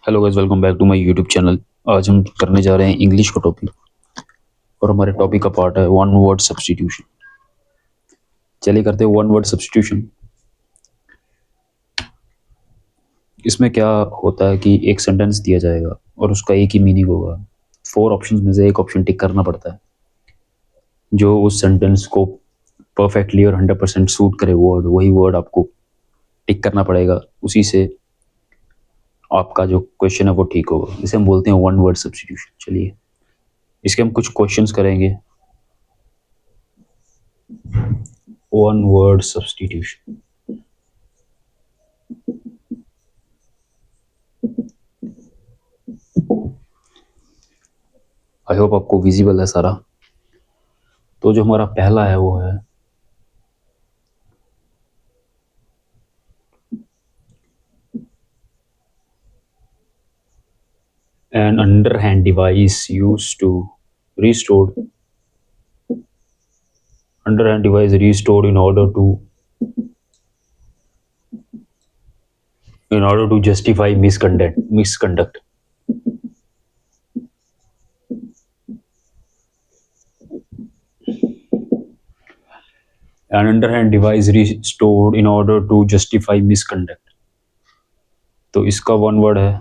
Hello guys, welcome back to my YouTube channel. आज हम करने जा रहे हैं इंग्लिश का टॉपिक और हमारे टॉपिक का पार्ट है वन वर्ड सब्स्टिट्यूशन। चलिए करते हैं वन वर्ड सब्स्टिट्यूशन। इसमें क्या होता है कि एक सेंटेंस दिया जाएगा और उसका एक ही मीनिंग होगा। 4 ऑप्शंस में से एक ऑप्शन टिक करना पड़ता है। जो उस सेंटेंस को परफेक्टली और 100% सूट करे वर्ड, वही वर्ड आपको टिक करना पड़ेगा। उसी से आपका जो क्वेश्चन है वो ठीक होगा। इसे हम बोलते हैं वन वर्ड सब्स्टिट्यूशन। चलिए इसके हम कुछ क्वेश्चंस करेंगे। One word substitution. I hope आपको विजिबल है सारा। तो जो हमारा पहला है वो है an underhand device used to restored underhand device restored in order to justify misconduct. An underhand device restored in order to justify misconduct. तो इसका वन वर्ड है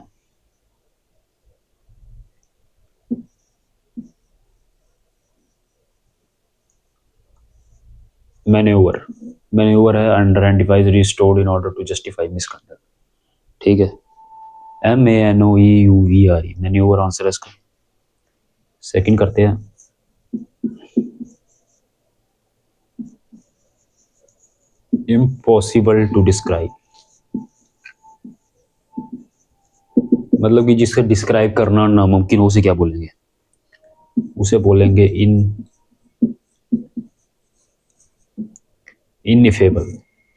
मैन्यूवर। मैन्यूवर है underhand device restored in order to justify misconduct. ठीक है, MANOEUVR manoeuvre answer है इसका। Second करते हैं। इम्पॉसिबल टू डिस्क्राइब, मतलब कि जिससे डिस्क्राइब करना नामुमकिन हो, उसे क्या बोलेंगे? उसे बोलेंगे इनइफेबल।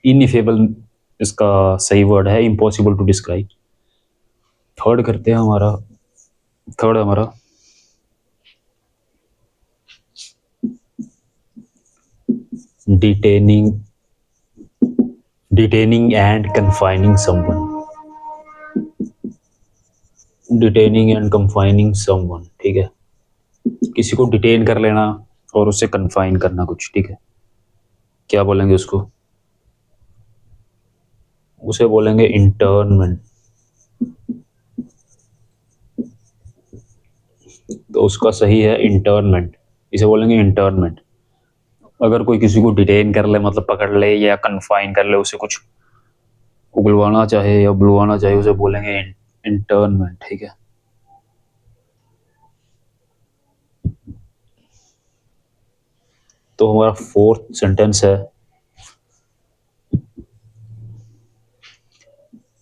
इनइफेबल इसका सही वर्ड है, इम्पॉसिबल टू डिस्क्राइब। थर्ड करते हैं हमारा। थर्ड हमारा detaining detaining and confining someone. Detaining and confining someone, ठीक है। किसी को डिटेन कर लेना और उसे कन्फाइन करना कुछ, ठीक है। क्या बोलेंगे उसको? उसे बोलेंगे इंटर्नमेंट। तो उसका सही है इंटर्नमेंट। इसे बोलेंगे इंटर्नमेंट। अगर कोई किसी को डिटेन कर ले, मतलब पकड़ ले या कन्फाइन कर ले, उसे कुछ उगलवाना चाहे या बुलवाना चाहे, उसे बोलेंगे इंटर्नमेंट, ठीक है। तो हमारा फोर्थ सेंटेंस है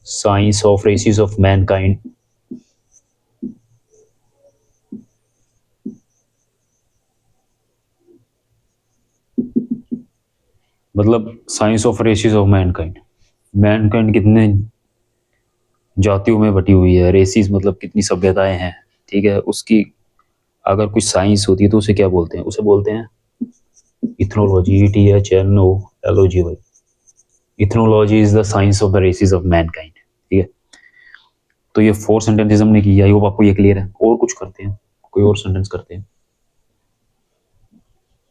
science of races of mankind. मतलब science of races of mankind. Mankind कितने जातियों में बटी हुई है, रेसिस मतलब कितनी सभ्यताएं हैं, ठीक है। उसकी अगर कुछ साइंस होती है तो उसे क्या बोलते हैं? उसे बोलते हैं ethnology. ETHNOLOGY। Ethnology is the science of the races of mankind, ठीक है। तो ये 4 सेंटेंसेस हमने की। आई होप आपको ये क्लियर है। और कुछ करते हैं, कोई और सेंटेंस करते हैं।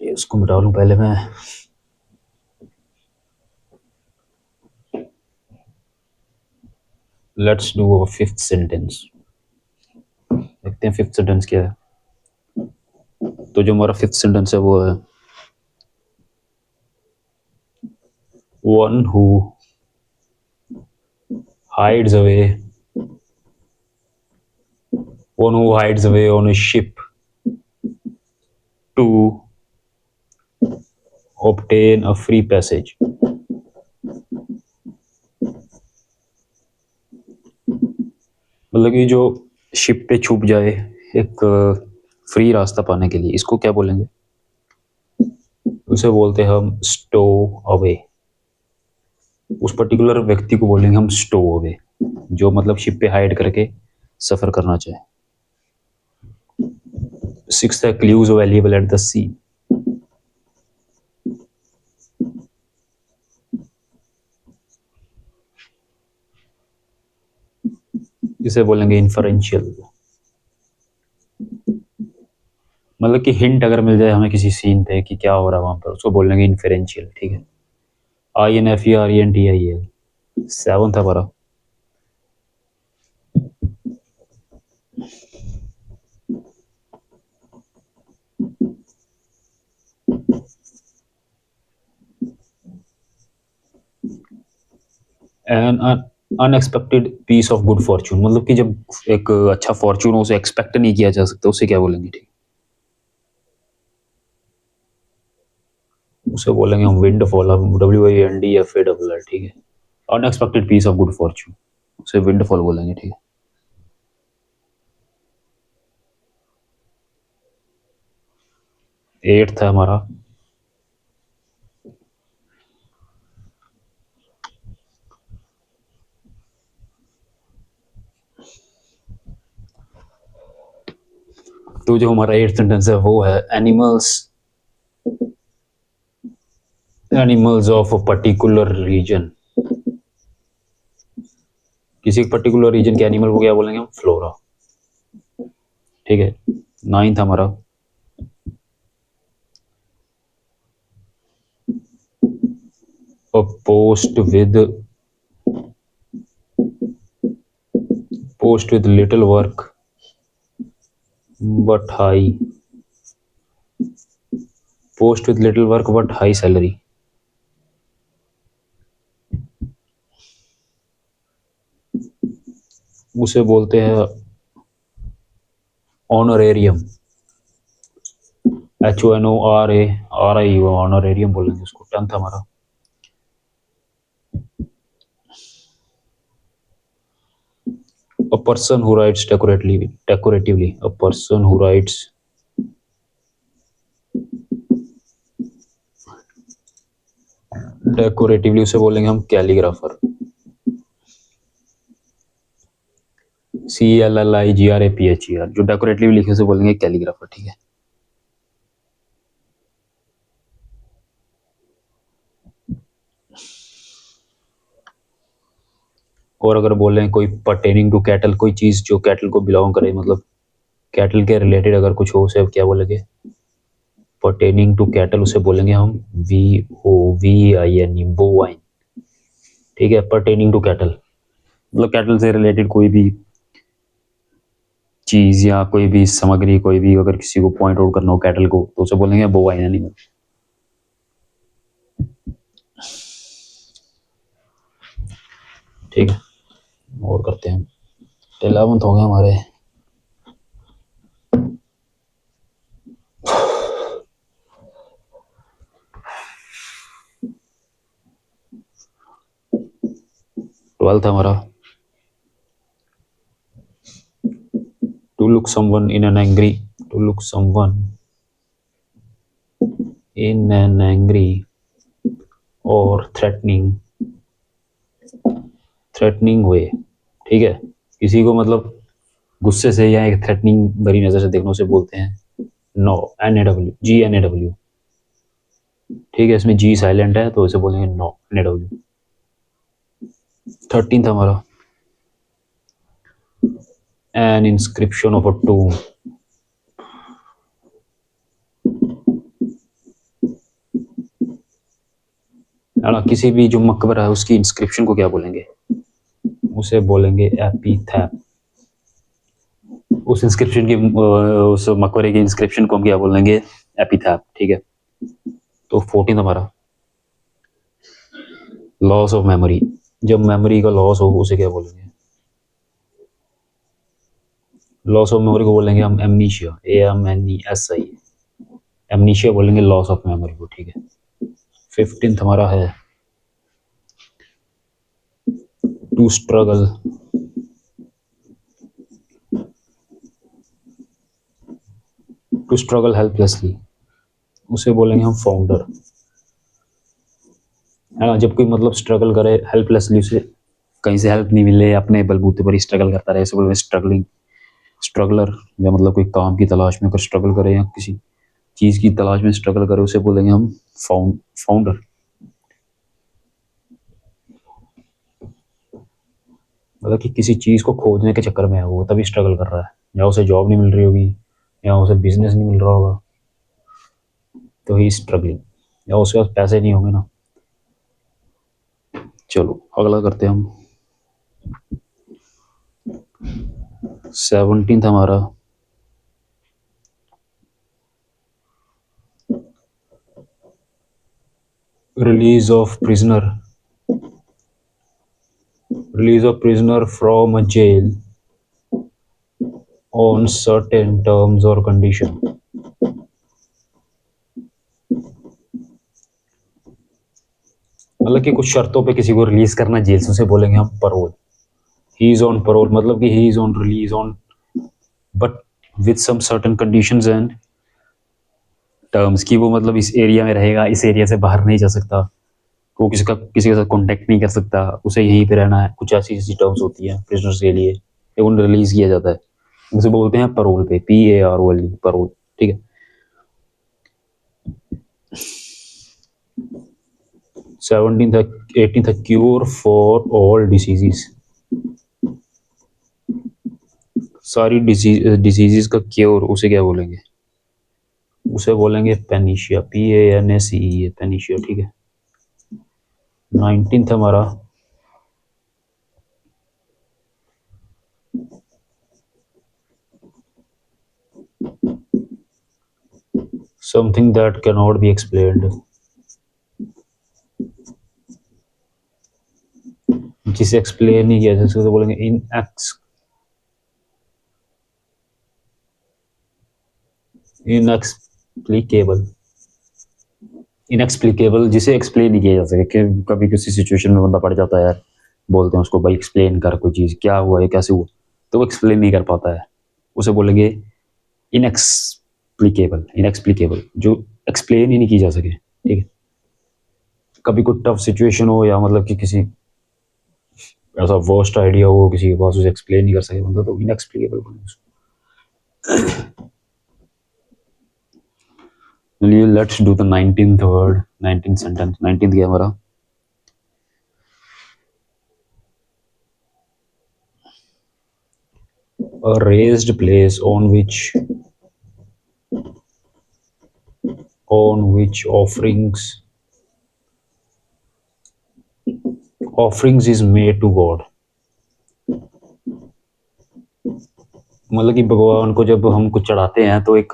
ये उसको मिटा लूं पहले मैं। Let's do our fifth sentence. देखते हैं फिफ्थ सेंटेंस क्या है। तो जो हमारा फिफ्थ सेंटेंस है वो है one who hides away one who hides away on a ship to obtain a free passage। मतलब कि जो शिप पे छुप जाए एक फ्री रास्ता पाने के लिए, इसको क्या बोलेंगे? उसे बोलते हैं हम स्टो अवे। उस पर्टिकुलर व्यक्ति को बोलेंगे हम स्टो अवे, जो मतलब शिप पे हाइड करके सफर करना चाहे। सिक्स्थ है क्लूज अवेलेबल एट द सी। इसे बोलेंगे इन्फरेंशियल। मतलब कि हिंट अगर मिल जाए हमें किसी सीन पे कि क्या हो रहा है वहां पर, उसको बोलेंगे इन्फरेंशियल। ठीक है, INFERENTIAL। 7 था हमारा। An unexpected piece of good fortune, मतलब कि जब एक अच्छा फॉर्चून हो उसे एक्सपेक्ट नहीं किया जा सकता, उसे क्या बोलेंगे? ठीक, उसे बोलेंगे हम विंड फॉल, WINDFALL। ठीक है, unexpected piece of good fortune, उसे विंड फॉल बोलेंगे। ठीक है, 8 था हमारा। तो जो हमारा 8th सेंटेंस है वो है animals of a particular region. किसी पर्टिकुलर रीजन के एनिमल को क्या बोलेंगे हम? फ्लोरा। ठीक है, 9 था हमारा। अ post with little work but high, post with little work but high salary, उसे बोलते हैं ऑनरेरियम। HONORARI, ऑनरेरियम बोलेंगे उसको। 10 था हमारा। A person who writes decoratively, a person who writes डेकोरेटिवली, उसे बोलेंगे हम कैलीग्राफर। CLLIGRAPHER, जो डेकोरेटिवली लिखे उसे बोलेंगे कैलीग्राफर। ठीक है, और अगर बोले कोई पर्टेनिंग टू कैटल, कोई चीज जो कैटल को बिलोंग करे, मतलब कैटल के रिलेटेड अगर कुछ हो, उसे क्या बोलेंगे? पर्टेनिंग टू कैटल, उसे बोलेंगे हम VOVINE, बोवाइन। ठीक है, पर्टेनिंग टू कैटल मतलब कैटल से रिलेटेड कोई भी चीज या कोई भी सामग्री, कोई भी अगर किसी को पॉइंट आउट करना हो कैटल को, तो उसे बोलेंगे बोवाइन एनिमल। ठीक है, और करते हैं। 11th हो गया हमारे। ट्वेल्थ हमारा। To look someone in an angry, to look someone in an angry और थ्रेटनिंग वे। ठीक है, किसी को मतलब गुस्से से या एक थ्रेटनिंग भरी नजर से देखने से बोलते हैं नो, NAW, GNAW। ठीक है, इसमें जी साइलेंट है तो इसे बोलेंगे नो, NAW। 13 था हमारा। एन इंस्क्रिप्शन ऑफ अ टूम, है ना, किसी भी जो मकबरा है उसकी इंस्क्रिप्शन को क्या बोलेंगे? उसे बोलेंगे एपीथैप। उस इंस्क्रिप्शन की उस मकबरे की इंस्क्रिप्शन को हम क्या बोलेंगे? एपीथैप। ठीक है, तो 14 हमारा। लॉस ऑफ मेमोरी, जब मेमोरी का लॉस हो उसे क्या बोलेंगे? लॉस ऑफ मेमोरी को बोलेंगे हम एमनीशिया, AMNESI। एमनीशिया बोलेंगे लॉस ऑफ मेमोरी को। ठीक है, 15th हमारा है to struggle, to struggle helplessly, उसे बोलेंगे हम फाउंडर। है ना, जब कोई मतलब स्ट्रगल करे हेल्पलेसली, उसे कहीं से हेल्प नहीं मिले, अपने बलबूते पर ही स्ट्रगल करता रहे, इसे बोलेंगे स्ट्रगलर। या मतलब कोई काम की तलाश में अगर स्ट्रगल करे या किसी चीज की तलाश में स्ट्रगल करे, उसे बोलेंगे हम फाउंडर। मतलब कि किसी चीज़ को खोजने के चक्कर में है वो, तभी स्ट्रगल कर रहा है। या उसे जॉब नहीं मिल रही होगी, या उसे बिजनेस नहीं मिल रहा होगा, तो ही स्ट्रगलिंग, या उसके पास पैसे नहीं होंगे ना। चलो अगला करते हैं हम। 17 हमारा release of prisoner, release a prisoner from a jail on certain terms or condition। मतलब कि कुछ शर्तों पे किसी को रिलीज करना जेल से, उसे बोलेंगे हम parole. He is on parole, मतलब कि he is on release on, but with some certain conditions and terms, की वो मतलब इस एरिया में रहेगा, इस एरिया से बाहर नहीं जा सकता, वो किसी के साथ कांटेक्ट नहीं कर सकता, उसे यहीं पे रहना है। कुछ ऐसी ऐसी टर्म्स होती हैं प्रिजनर्स के लिए, ये उन्हें रिलीज किया जाता है। उसे बोलते हैं परोल पे, PAROL, परोल। ठीक है। 17 था, 18 था, क्योर फॉर ऑल डिसीजेस। सारी डिजीजेस का क्योर, उसे क्या बोलेंगे? उसे बोलेंगे पेनिशिया, PANACE, पेनिशिया। ठीक है। 19 था हमारा something that can not be explained, जिसे एक्सप्लेन नहीं किया जा सकता, तो बोलेंगे इनएक्सप्लिकेबल। इनएक्सप्लिकेबल, जिसे एक्सप्लेन नहीं किया जा सके, कि कभी किसी सिचुएशन में बंदा पड़ जाता है यार, बोलते हैं उसको भाई एक्सप्लेन कर कोई चीज़, क्या हुआ है, कैसे हुआ, तो वो एक्सप्लेन नहीं कर पाता है, उसे बोलेंगे इनएक्सप्लिकेबल। इनएक्सप्लिकेबल जो एक्सप्लेन ही नहीं की जा सके। ठीक है। कभी कोई टफ सिचुएशन हो, या मतलब कि किसी ऐसा वर्स्ट आइडिया हो किसी के पास, उसे एक्सप्लेन नहीं कर सके बंदा, तो इनएक्सप्लिकेबल बोलेंगे उसको। चलिए let's do the 19th word, 19th sentence. 19th क्या है हमारा? A raised place on which offerings is made to God। मतलब कि भगवान को जब हम कुछ चढ़ाते हैं तो एक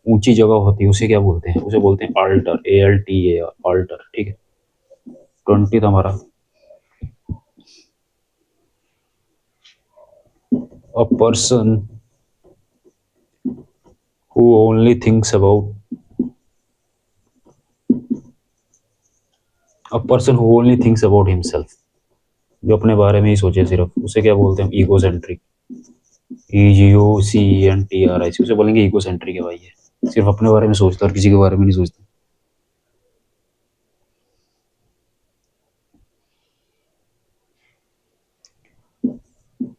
ऊंची जगह होती है, उसे क्या बोलते हैं? उसे बोलते हैं अल्टर, ALTAR, अल्टर। ठीक है। 20 था हमारा a person who only thinks about himself, जो अपने बारे में ही सोचे सिर्फ, उसे क्या बोलते हैं? Egocentric, EGOCENTRIC। उसे बोलेंगे ईगोसेंट्रिक है भाई, ये सिर्फ अपने बारे में सोचता है और किसी के बारे में नहीं सोचता।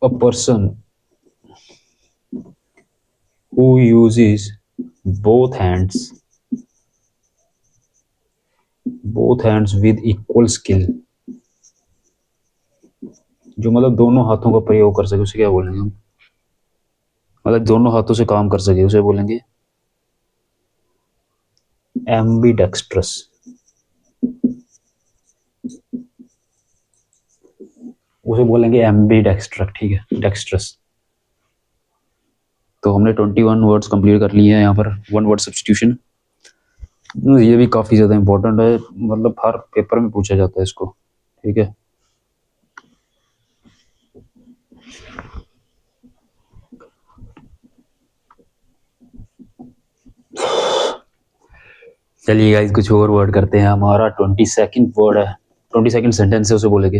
A person who uses both hands with equal skill, जो मतलब दोनों हाथों का प्रयोग कर सके, उसे क्या बोलेंगे हम? मतलब दोनों हाथों से काम कर सके, उसे बोलेंगे एम्बीडेक्स्ट्रस। उसे बोलेंगे एम्बीडेक्स्ट्रस। ठीक है, डेक्स्ट्रस। तो हमने 21 वर्ड्स कंप्लीट कर लिए हैं यहाँ पर, वन वर्ड सब्स्टिट्यूशन। ये भी काफ़ी ज़्यादा इंपॉर्टेंट है, मतलब हर पेपर में पूछा जाता है इसको। ठीक है। चलिए गाइस कुछ और वर्ड करते हैं। हमारा 22nd वर्ड है, 22nd सेंटेंस है, उसे बोलेंगे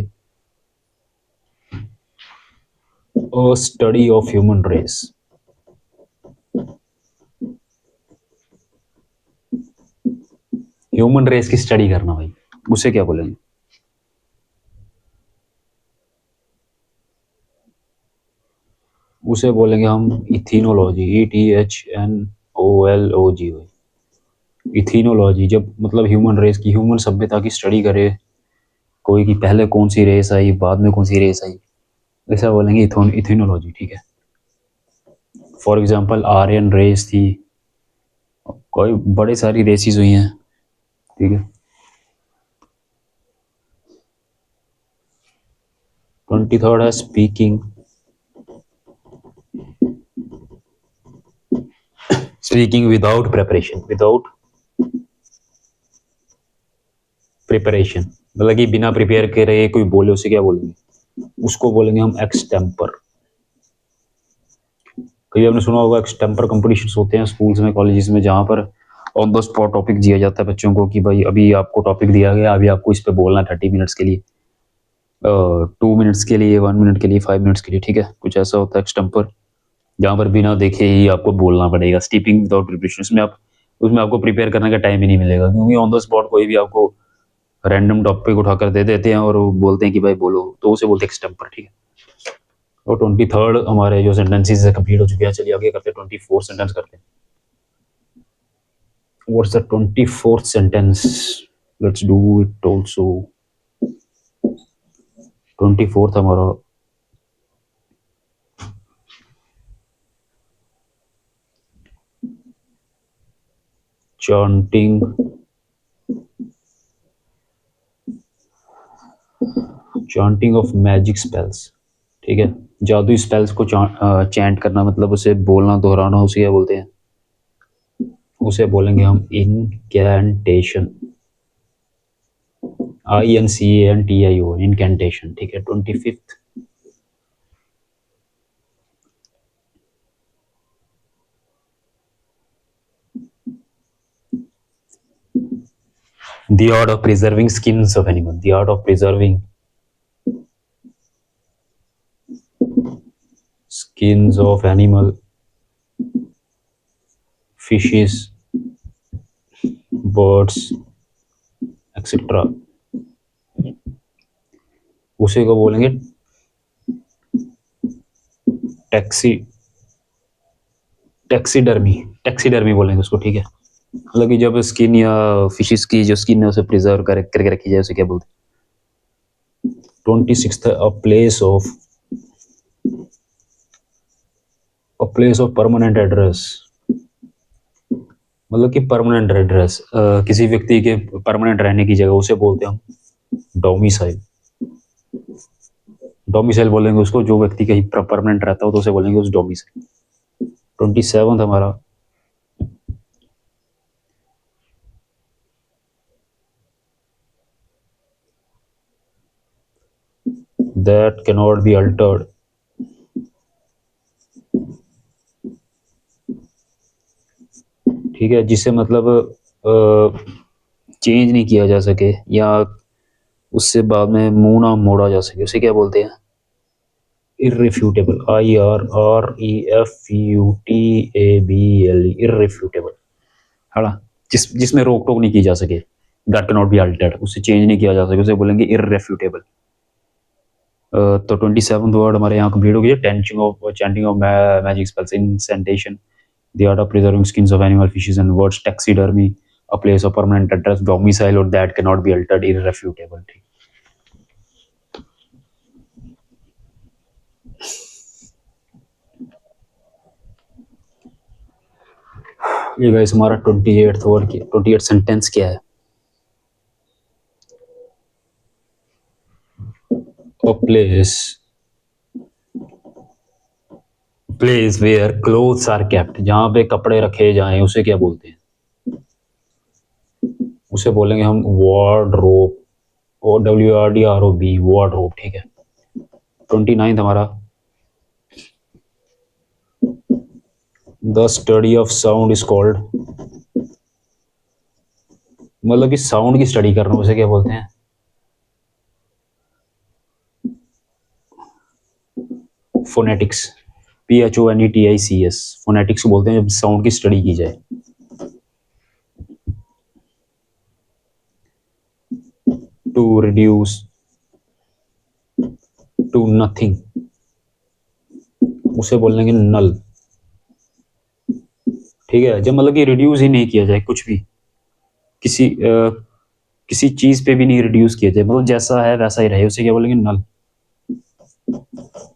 a study of human race. Human race की स्टडी करना भाई, उसे क्या बोलेंगे? उसे बोलेंगे हम इथिनोलॉजी, ETHNOLOG। इथिनोलॉजी, जब मतलब ह्यूमन रेस की, ह्यूमन सभ्यता की स्टडी करे, कोई की पहले कौन सी रेस आई, बाद में कौन सी रेस आई, ऐसा बोलेंगे इथेनोलॉजी, ठीक है। फॉर एग्जांपल आर्यन रेस थी, कोई बड़े सारी रेसिस हुई हैं, ठीक है। 23rd है speaking, speaking without preparation, without preparation मतलब कि बिना प्रिपेयर करे कोई बोले उसे क्या बोलेंगे, उसको बोलेंगे हम एक्सटेम्पर। कभी आपने सुना होगा एक्सटेम्पर कॉम्पिटिशन्स होते हैं स्कूल्स में, कॉलेजेस में, जहाँ पर ऑन द स्पॉट टॉपिक दिया जाता है बच्चों को कि भाई अभी आपको टॉपिक दिया गया, अभी आपको इस पे बोलना है 30 मिनट्स के लिए, 2 मिनट्स के लिए, 1 मिनट के लिए, 5 मिनट्स के लिए, ठीक है। कुछ ऐसा होता है एक्सटेम्पर, जहाँ पर बिना देखे ही आपको बोलना पड़ेगा, स्पीकिंग विदाउट प्रिपरेशन। उसमें आपको प्रिपेयर करने का टाइम ही नहीं मिलेगा, क्योंकि ऑन द स्पॉट कोई भी आपको रैंडम टॉपिक उठाकर दे देते हैं और वो बोलते हैं कि भाई बोलो, तो उसे बोलते हैं एक्सटेम्पर, ठीक है। और 23rd हमारे जो सेंटेंसेस है कंप्लीट हो चुके हैं। चलिए आगे करते हैं, 24 सेंटेंस करते हैं। What's the 24th sentence? Let's do it also. 24th हमारा chanting, chanting of magic spells, ठीक है। जादुई स्पेल्स को चैंट करना, मतलब उसे बोलना, दोहराना, उसे क्या बोलते हैं, उसे बोलेंगे हम इनकैंटेशन, INCANTIO, इनकैंटेशन, ठीक है। 25th, the art of preserving skins of animal, the art of preserving skins of animal, fishes, birds, etcetera, उसे को बोलेंगे टैक्सी टैक्सीडर्मी, टैक्सीडर्मी बोलेंगे उसको, ठीक है। मतलब कि जब स्किन या फिशेस की जो स्किन है उसे प्रिजर्व करके रखी जाए, उसे क्या बोलते हैं। 26th, a place of permanent address, मतलब कि परमानेंट एड्रेस, किसी व्यक्ति के परमानेंट रहने की जगह, उसे बोलते हैं हम डोमिसाइल। डोमिसाइल बोलेंगे उसको, जो व्यक्ति कहीं परमानेंट रहता हो तो उसे बोलेंगे उस डोमिसाइल। 27th हमारा that can not be altered, ठीक है, जिसे मतलब चेंज नहीं किया जा सके या उससे बाद में मुंह ना मोड़ा जा सके, उसे क्या बोलते हैं, इररिफ्यूटेबल, IRREFUTABLE, इररिफ्यूटेबल, है ना। जिसमें रोक टोक नहीं की जा सके, that can not be altered, उसे चेंज नहीं किया जा सके, उसे बोलेंगे इररिफ्यूटेबल। तो 27th वर्ड हमारे यहाँ कंप्लीट हो गया। Chanting of magic spells, incantation, the art of preserving skins of animal, fishes and birds, taxidermy, a place of permanent address, domicile, or that cannot be altered, irrefutable, ठीक। ये guys हमारा 28th word, 28th sentence क्या है। A place where clothes are kept, जहाँ पे कपड़े रखे जाएं, उसे क्या बोलते हैं, उसे बोलेंगे हम वार्डरोब, WARDROB, वार्डरोब, ठीक है। 29th हमारा the study of sound is called, मतलब कि साउंड की स्टडी करना, उसे क्या बोलते हैं, फोनेटिक्स, PHONETICS, फोनेटिक्स बोलते हैं जब साउंड की स्टडी की जाए। टू रिड्यूस टू नथिंग, उसे बोलेंगे नल, ठीक है। जब मतलब कि रिड्यूस ही नहीं किया जाए कुछ भी, किसी चीज पे भी नहीं रिड्यूस किया जाए, मतलब जैसा है वैसा ही रहे, उसे क्या बोलेंगे, नल।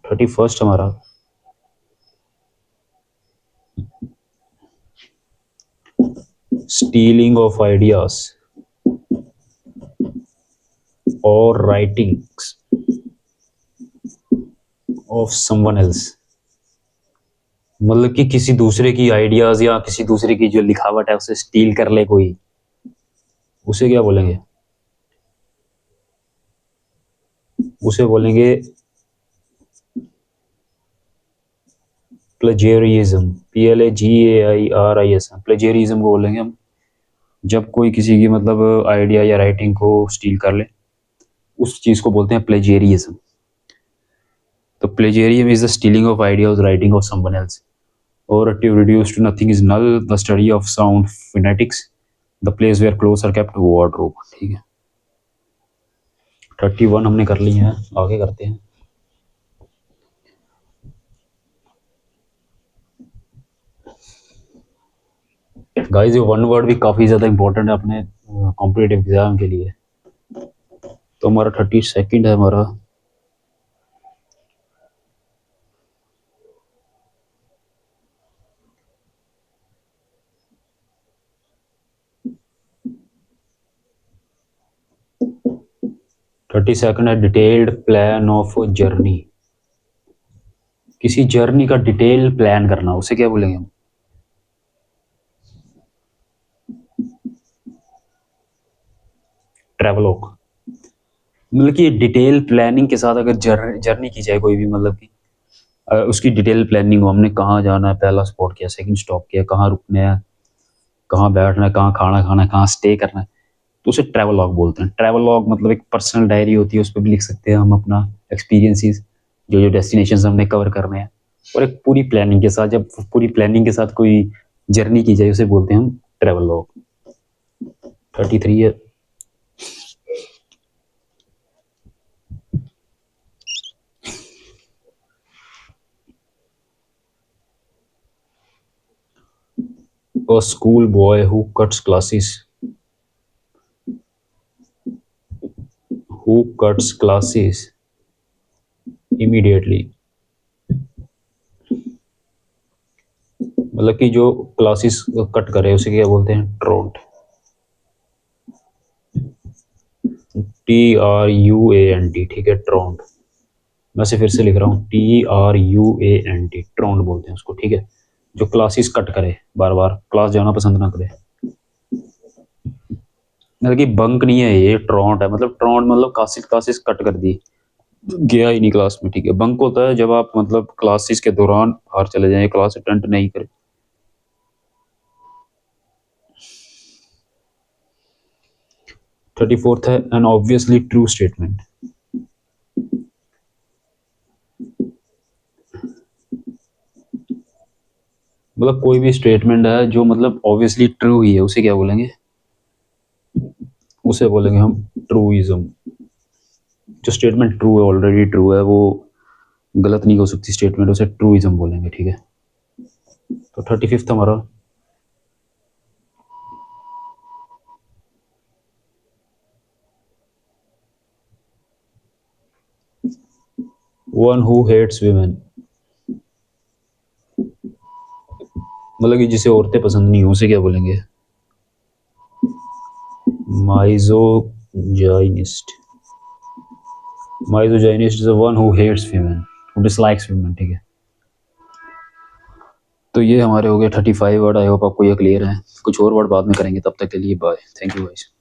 31st हमारा स्टीलिंग ऑफ आइडियाज और राइटिंग्स ऑफ समवन एल्स, मतलब कि किसी दूसरे की आइडियाज या किसी दूसरे की जो लिखावट है उसे स्टील कर ले कोई, उसे क्या बोलेंगे? उसे बोलेंगे प्लेजियरिज्म, PLAGAIRISM, प्लेजियरिज्म को बोलेंगे हम जब कोई किसी की मतलब आइडिया या राइटिंग को स्टील कर ले, उस चीज को बोलते हैं प्लेजियरिज्म। तो plagiarism is the stealing of ideas writing of someone else, or to reduce to nothing is null, the study of sound phonetics, the place where clothes are kept, wardrobe। ठीक है, 31 हमने कर ली है, आगे करते हैं। गाइस ये वन वर्ड भी काफ़ी ज़्यादा इंपॉर्टेंट है अपने कॉम्पिटिटिव एग्जाम के लिए। तो हमारा 32nd है हमारा है डिटेल्ड प्लान ऑफ जर्नी। किसी जर्नी का डिटेल प्लान करना, उसे क्या बोलेंगे हम? ट्रेवलॉग। मतलब कि डिटेल प्लानिंग के साथ अगर जर्नी की जाए कोई भी, मतलब कि उसकी डिटेल प्लानिंग हो, हमने कहाँ जाना है, पहला स्पॉट क्या, सेकंड स्टॉप क्या, कहाँ रुकना है, कहाँ बैठना है, कहाँ खाना खाना है, कहाँ स्टे करना है, तो उसे ट्रैवल लॉग बोलते हैं। ट्रैवल लॉग मतलब एक पर्सनल डायरी होती है, उस पर भी लिख सकते हैं हम अपना एक्सपीरियंसेस, जो जो डेस्टिनेशन हमने कवर करने हैं, और एक पूरी प्लानिंग के साथ, जब पूरी प्लानिंग के साथ कोई जर्नी की जाए उसे बोलते हैं हम ट्रैवल लॉग। 33 है a school boy who cuts classes immediately, मतलब कि जो क्लासेस कट करे उसे क्या बोलते हैं? ट्रोंट। TRUANT, ठीक है, ट्रोंट। मैं से फिर से लिख रहा हूँ, TRUANT, ट्रोंट बोलते हैं उसको, ठीक है, जो क्लासेस कट करे, बार बार क्लास जाना पसंद ना करे। मतलब कि बंक नहीं है ये, ट्रोंट है, मतलब ट्रोंट मतलब क्लासेस कट कर दी, गया ही नहीं क्लास में, ठीक है। बंक होता है जब आप मतलब क्लासेस के दौरान बाहर चले जाएं, क्लास अटेंड नहीं करें। 34th है एन ऑब्वियसली ट्रू स्टेटमेंट। मतलब कोई भी स्टेटमेंट है जो मतलब ऑब्वियसली ट्रू ही है, उसे क्या बोलेंगे? उसे बोलेंगे हम ट्रूइज्म। जो स्टेटमेंट ट्रू है, ऑलरेडी ट्रू है, वो गलत नहीं हो सकती स्टेटमेंट, उसे ट्रूइज्म बोलेंगे, ठीक है। तो 35th हमारा वन हु हेट्स वीमेन, मतलब कि जिसे औरतें पसंद नहीं हो उसे क्या बोलेंगे? Misogynist. Misogynist is one who hates women, who dislikes women, ठीक है। तो ये हमारे हो गए 35 वर्ड। आई होप आपको ये क्लियर है। कुछ और वर्ड बाद में करेंगे, तब तक के लिए बाय, थैंक यू गाइस।